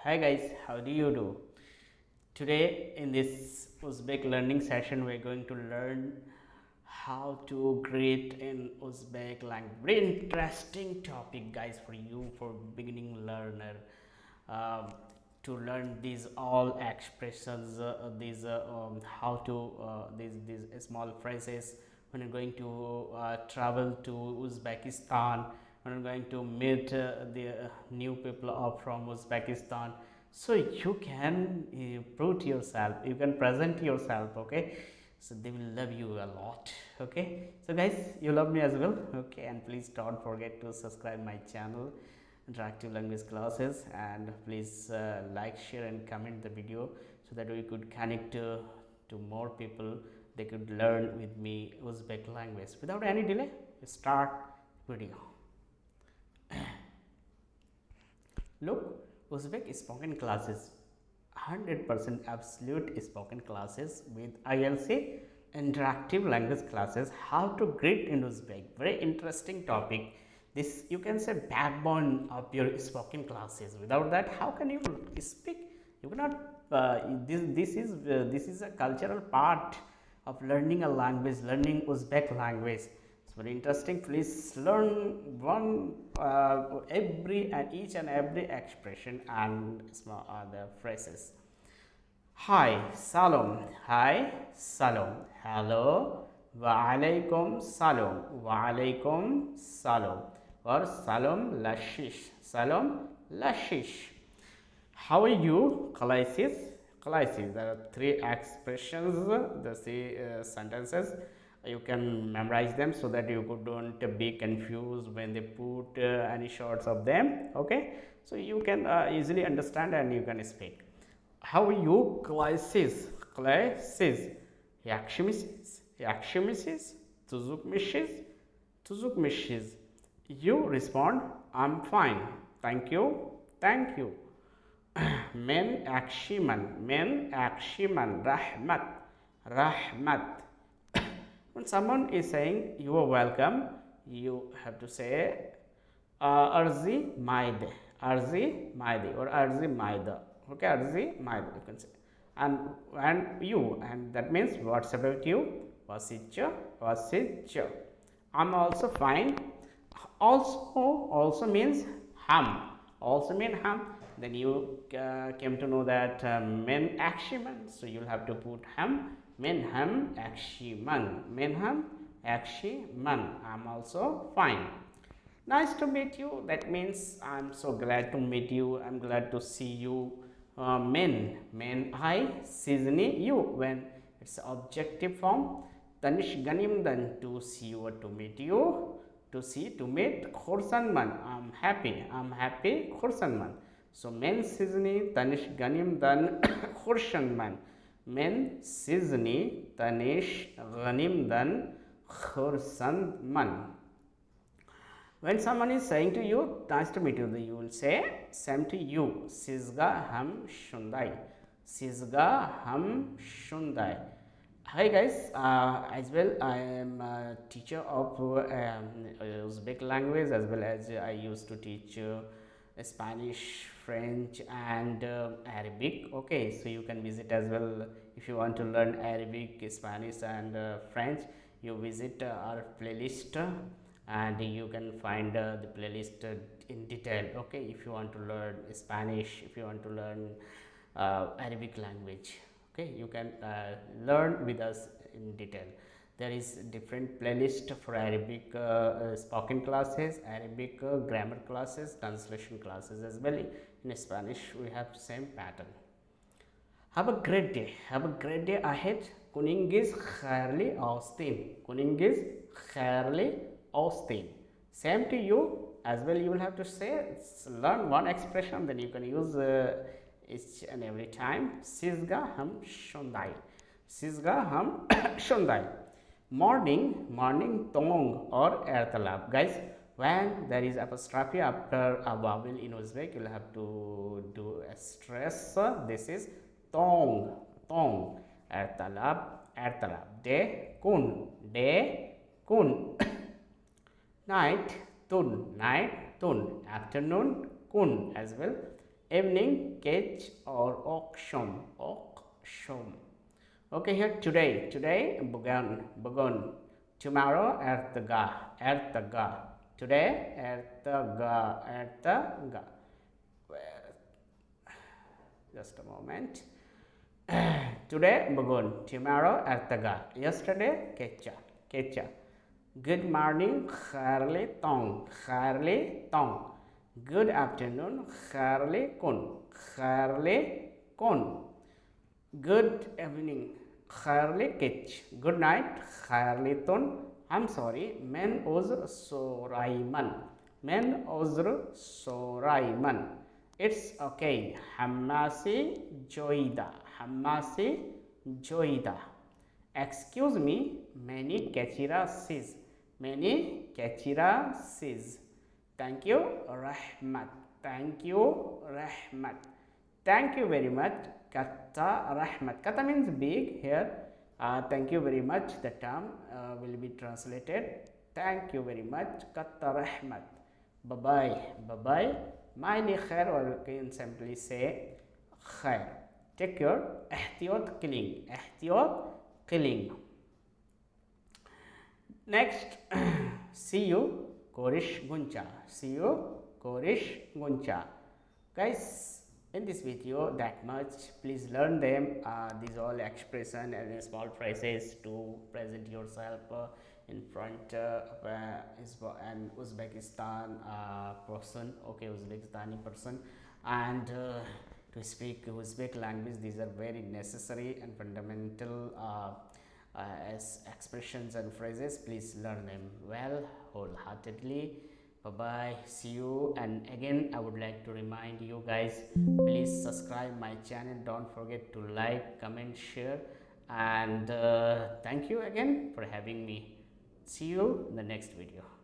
Hi guys, how do you do? Today in this Uzbek learning session we are going to learn how to greet in Uzbek language. Very interesting topic guys for you, for beginning learner, um, to learn these all expressions, these how to these small phrases when you're going to travel to Uzbekistan, when you're going to meet the new people up from Uzbekistan, so you can prove yourself, you can present yourself, okay, so they will love you a lot. Okay, so guys, you love me as well. Okay, and please don't forget to subscribe my channel interactive language classes, and please like, share and comment the video so that we could connect to more people, they could learn with me Uzbek language. Without any delay, start video. Look, Uzbek spoken classes, 100% absolute spoken classes with ILC interactive language classes. How to greet in Uzbek, very interesting topic. This, you can say, backbone of your spoken classes. Without that, how can you speak? You cannot. This is a cultural part of learning a language, learning Uzbek language. It's very interesting. Please learn one every and each and every expression and small the phrases. Hi, salam. Hi, salam. Hello, wa alaikum salam. Wa alaikum salam. Or salam lashish. Salam lashish. How are you? Classes. Classes. There are three expressions, the three sentences. You can memorize them so that you don't be confused when they put any shorts of them. Okay, so you can easily understand and you can speak. How are you? Classes. Classes. Yakshimisis. Yakshimisis. Tuzukmishis. Tuzukmishis. You respond, I'm fine. Thank you. Thank you. Men akshiman. Men akshiman. Rahmat. Rahmat. When someone is saying you are welcome, you have to say arzi maide. Arzi maide or arzi maida. Okay, arzi maide, you can say. And you, and that means what's about you? Wasitcha. Wasitcha. I'm also fine. Also means ham. Also mean ham. Then you came to know that men akshiman, so you'll have to put ham. Men ham akshiman. Men ham akshiman. I'm also fine. Nice to meet you. That means I'm so glad to meet you. I'm glad to see you. Men I seasoning you, when it's objective form. Tanish ganim dan, to see you or to meet you. To see, to meet. Khursanman, I'm happy. I'm happy. Khursanman. So men seasoning tanish ganim dan khursanman. Men seasoning tanish ganim dan khursanman. When someone is saying to you, nice to meet you, you will say, same to you. Sizga ham shundai. Sizga ham shundai. Hi guys, as well I am a teacher of Uzbek language, as well as I used to teach Spanish, French and Arabic. Okay, so you can visit as well if you want to learn Arabic, Spanish and French. You visit our playlist and you can find the playlist in detail. Okay, if you want to learn Spanish, if you want to learn Arabic language, okay, you can learn with us in detail. There is different playlist for Arabic spoken classes, Arabic grammar classes, translation classes as well. In Spanish we have same pattern. Have a great day. Have a great day ahead. Kuningis khairli austin. Kuningis khairli austin. Same to you as well. You will have to say, learn one expression, then you can use each and every time. Sizga ham shundai. Sizga ham shundai. Morning, morning tong or ertalab. Guys, when there is apostrophe after a vowel in Uzbek, you'll have to do a stress. This is tong, tong. Ertalab, ertalab. De kun. Night, tun, night, tun. Afternoon, kun as well. evening, kech or okshom. Okay, here today, bugun. Tomorrow, ertaga. Today, ertaga. Just a moment. Today, bugun. Tomorrow, ertaga. Yesterday, kecha. Good morning, khairli tong. Good afternoon, khairli kun. Good evening, khairli kech. Good night, khairli tun. I'm sorry, men uzr soraiman. It's okay. Hammasi joida. Excuse me, many kachira says. Thank you, rahmat. Thank you very much, katta rahmat. Katta means big here. Thank you very much. The term will be translated. Thank you very much, katta rahmat. Bye-bye. Mine khair, or you can simply say khair. Take care. Ehtiyot killing. Next, see you Korish Guncha. Guys, in this video that much, please learn them, these all expression and small phrases to present yourself in front of an Uzbekistan person, okay, Uzbekistani person, and to speak Uzbek language. These are very necessary and fundamental as expressions and phrases. Please learn them well, wholeheartedly. Bye bye, see you. And again, I would like to remind you guys, please subscribe my channel. Don't forget to like, comment, share, and thank you again for having me. See you in the next video.